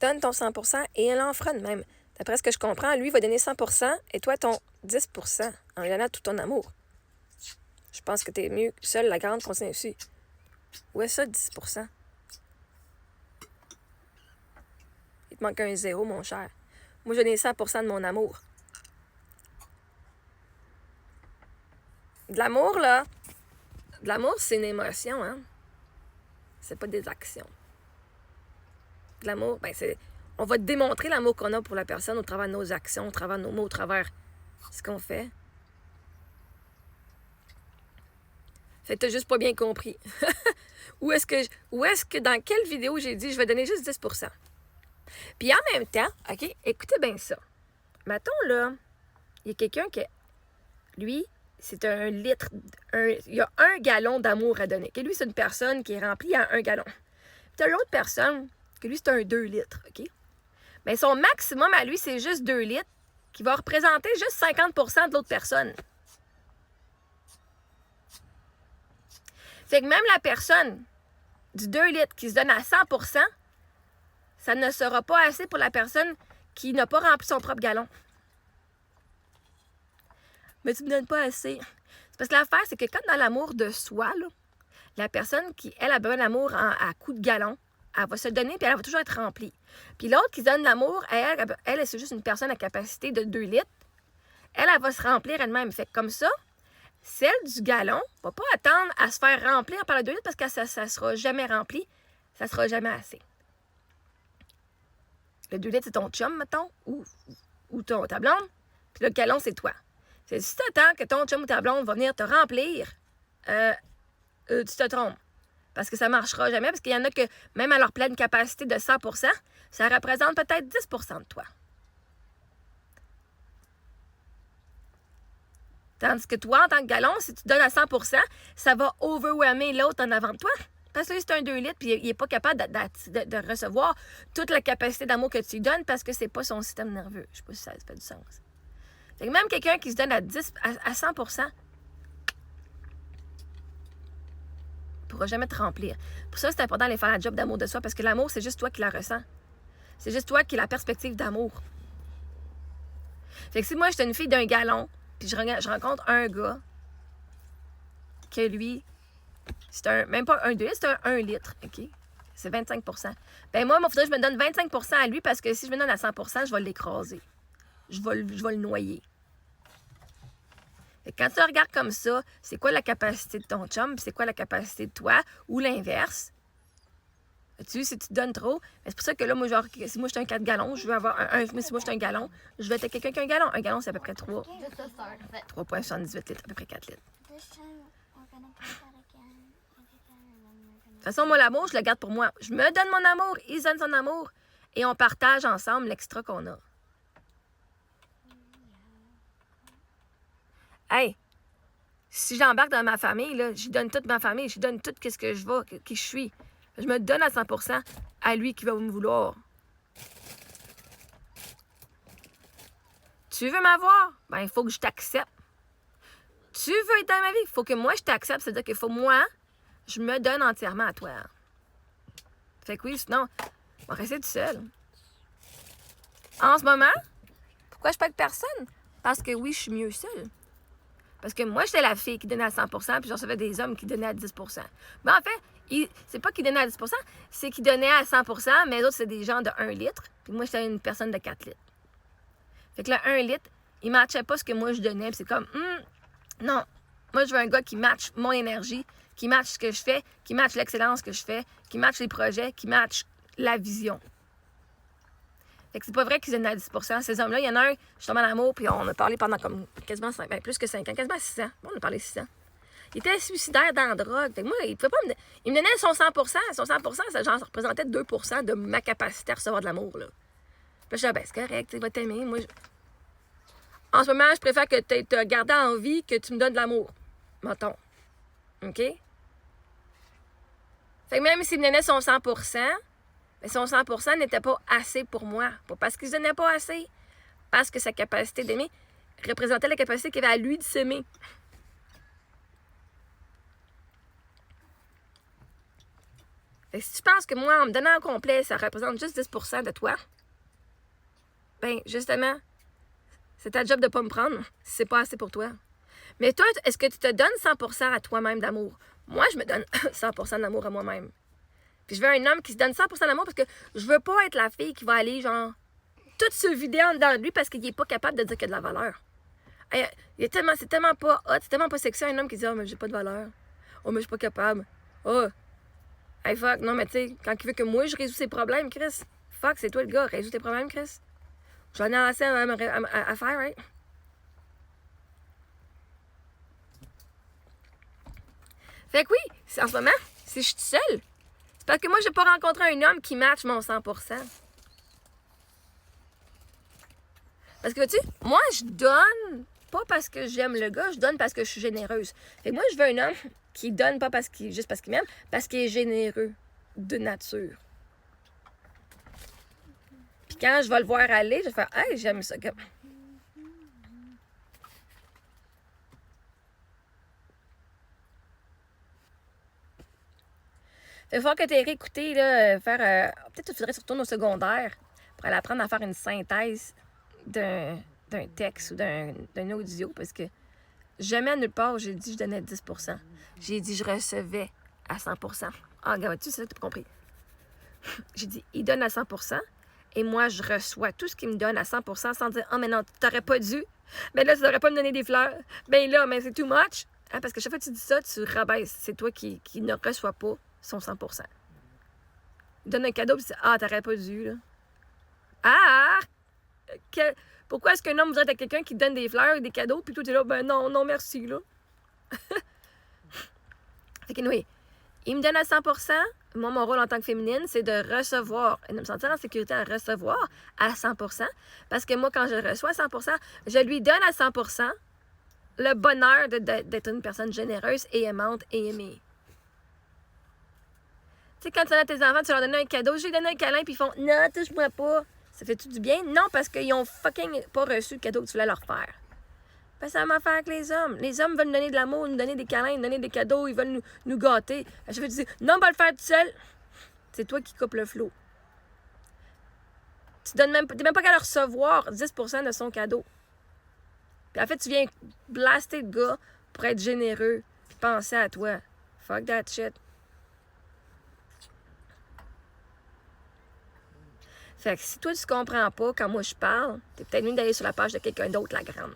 donnes ton 100% et elle en fera de même. D'après ce que je comprends, lui va donner 100% et toi ton 10% en lui donnant tout ton amour. Je pense que t'es mieux seule la grande qu'on dessus. Où est ça, 10%? Il te manque un zéro, mon cher. Moi, je donne 100% de mon amour. De l'amour, là, de l'amour, c'est une émotion, hein? C'est pas des actions. De l'amour, ben c'est... On va démontrer l'amour qu'on a pour la personne au travers de nos actions, au travers de nos mots, au travers de ce qu'on fait. Fait que t'as juste pas bien compris. Où est-ce que dans quelle vidéo j'ai dit je vais donner juste 10%? Puis en même temps, OK, écoutez bien ça. Mettons, là, il y a quelqu'un qui, lui, c'est un litre, il y a 1 gallon d'amour à donner. Que lui, c'est une personne qui est remplie à 1 gallon. Puis t'as l'autre personne, que lui, c'est un 2 litres, OK? Mais son maximum à lui, c'est juste 2 litres, qui va représenter juste 50% de l'autre personne. Fait que même la personne du 2 litres qui se donne à 100%, ça ne sera pas assez pour la personne qui n'a pas rempli son propre gallon. Mais tu me donnes pas assez. C'est parce que l'affaire, c'est que quand dans l'amour de soi, là, la personne qui, elle, a besoin d'amour à coup de gallon, elle va se donner puis elle va toujours être remplie. Puis l'autre qui donne l'amour, elle c'est juste une personne à capacité de 2 litres. Elle va se remplir elle-même. Fait que comme ça, celle du gallon ne va pas attendre à se faire remplir par le 2 litres parce que ça ne sera jamais rempli. Ça ne sera jamais assez. Le 2 litres, c'est ton chum, mettons, ou ta blonde. Puis le gallon, c'est toi. C'est si tu attends que ton chum ou ta blonde va venir te remplir, tu te trompes. Parce que ça ne marchera jamais. Parce qu'il y en a que, même à leur pleine capacité de 100%, ça représente peut-être 10% de toi. Tandis que toi, en tant que gallon, si tu donnes à 100%, ça va overwhelmer l'autre en avant de toi. Parce que lui, c'est un 2 litres, puis il n'est pas capable de recevoir toute la capacité d'amour que tu lui donnes parce que c'est pas son système nerveux. Je ne sais pas si ça fait du sens. Fait que même quelqu'un qui se donne à 100%, ne pourra jamais te remplir. Pour ça, c'est important d'aller faire la job d'amour de soi parce que l'amour, c'est juste toi qui la ressens. C'est juste toi qui as la perspective d'amour. Fait que si moi, j'étais une fille d'un gallon, puis je rencontre un gars que lui, c'est même pas un 2 litres, c'est un 1 litre, OK? C'est 25%. Ben moi, il faudrait que je me donne 25% à lui parce que si je me donne à 100%, je vais l'écraser. Je vais le noyer. Et quand tu le regardes comme ça, c'est quoi la capacité de ton chum, puis c'est quoi la capacité de toi, ou l'inverse. Tu sais, si tu te donnes trop, c'est pour ça que là, moi, genre, si moi, je suis un 4 gallons, je veux avoir mais si moi, je suis un gallon, je vais être quelqu'un qui a un gallon. Un gallon, c'est à peu près 3,78 litres, à peu près 4 litres. De toute façon, moi, l'amour, je le garde pour moi. Je me donne mon amour, il se donne son amour, et on partage ensemble l'extra qu'on a. Hey, si j'embarque dans ma famille, là, j'y donne toute ma famille, j'y donne tout ce que je vais, qui je suis. Je me donne à 100% à lui qui va me vouloir. Tu veux m'avoir? Ben, il faut que je t'accepte. Tu veux être dans ma vie? Il faut que moi, je t'accepte. C'est-à-dire qu'il faut, moi, je me donne entièrement à toi. Fait que oui, sinon, on va rester tout seul. En ce moment, pourquoi je ne de personne? Parce que oui, je suis mieux seule. Parce que moi, j'étais la fille qui donnait à 100%, puis j'en recevais des hommes qui donnaient à 10%. Mais en fait, c'est pas qu'ils donnaient à 10%, c'est qu'ils donnaient à 100%, mais les autres, c'est des gens de 1 litre. Puis moi, j'étais une personne de 4 litres. Fait que le 1 litre, il ne matchait pas ce que moi, je donnais. Puis c'est comme, non. Moi, je veux un gars qui matche mon énergie, qui matche ce que je fais, qui matche l'excellence que je fais, qui matche les projets, qui matche la vision. Fait que c'est pas vrai qu'ils donnent à 10%. Ces hommes-là, il y en a un, je tombe en amour, puis on a parlé pendant comme quasiment 5, plus que 5 ans, quasiment 6 ans. Bon, on a parlé 6 ans. Il était suicidaire dans la drogue. Fait que moi, il pouvait pas il me donnait son 100%. Son 100%, ça, genre, ça représentait 2% de ma capacité à recevoir de l'amour, là. Puis je disais, ben, c'est correct, tu vas t'aimer. Moi, en ce moment, je préfère que tu te gardes en vie que tu me donnes de l'amour. Mettons. OK? Fait que même s'il me donnait son 100%, mais son 100% n'était pas assez pour moi. Pas parce qu'il ne donnait pas assez. Parce que sa capacité d'aimer représentait la capacité qu'il avait à lui de s'aimer. Fait que si tu penses que moi, en me donnant en complet, ça représente juste 10% de toi, ben justement, c'est ta job de pas me prendre si c'est pas assez pour toi. Mais toi, est-ce que tu te donnes 100% à toi-même d'amour? Moi, je me donne 100% d'amour à moi-même. Puis je veux un homme qui se donne 100% d'amour parce que je veux pas être la fille qui va aller, genre, tout se vider en dedans de lui parce qu'il est pas capable de dire qu'il a de la valeur. Hey, c'est tellement pas hot, c'est tellement pas sexy un homme qui dit « Oh, mais j'ai pas de valeur. Oh, mais je suis pas capable. Oh, hey, fuck. Non, mais tu sais, quand il veut que moi, je résous ses problèmes, Chris, fuck, c'est toi le gars. Résous tes problèmes, Chris. J'en ai assez à faire, right? Fait que oui, en ce moment, si je suis seule, c'est parce que moi, j'ai pas rencontré un homme qui matche mon 100%. Parce que, vois-tu, moi, je donne pas parce que j'aime le gars, je donne parce que je suis généreuse. Fait que moi, je veux un homme qui donne pas juste parce qu'il m'aime, parce qu'il est généreux de nature. Puis quand je vais le voir aller, je vais faire « Hey, j'aime ça. » Il va falloir que tu aies réécouté, là, peut-être que tu faudrait retourner au secondaire pour aller apprendre à faire une synthèse d'un texte ou d'un audio, parce que jamais nulle part j'ai dit que je donnais 10%. J'ai dit que je recevais à 100%. Ah, regarde-tu, c'est ça que tu n'as pas compris. J'ai dit, il donne à 100%, et moi, je reçois tout ce qu'il me donne à 100% sans dire, « Ah, mais non, tu t'aurais pas dû. Mais là, tu n'aurais pas me donner des fleurs. Ben là, mais c'est too much. » Hein, parce que chaque fois que tu dis ça, tu rabaisses. C'est toi qui ne reçois pas son 100%. Il donne un cadeau, puis tu dis, « Ah, t'aurais pas dû, là. » Ah! Pourquoi est-ce qu'un homme voudrait être quelqu'un qui donne des fleurs et des cadeaux, puis toi, t'es là, « Ben non, non, merci, là. » Fait que, oui, il me donne à 100%. Moi, mon rôle en tant que féminine, c'est de recevoir et de me sentir en sécurité à recevoir à 100%. Parce que moi, quand je reçois à 100%, je lui donne à 100% le bonheur d'être une personne généreuse et aimante et aimée. Tu sais, quand tu donnes à tes enfants, tu leur donnes un cadeau, je lui donne un câlin, puis ils font « Non, touche-moi pas. » Ça fait tout du bien? Non, parce qu'ils ont fucking pas reçu le cadeau que tu voulais leur faire. Ben, c'est la même affaire que les hommes. Les hommes veulent nous donner de l'amour, nous donner des câlins, nous donner des cadeaux, ils veulent nous gâter. À chaque fois, tu dis, non, on va le faire tout seul. C'est toi qui coupes le flot. Tu n'es même pas qu'à le recevoir 10% de son cadeau. Puis en fait, tu viens blaster le gars pour être généreux puis penser à toi. Fuck that shit. Fait que si toi, tu comprends pas quand moi je parle, t'es peut-être mieux d'aller sur la page de quelqu'un d'autre, la grande.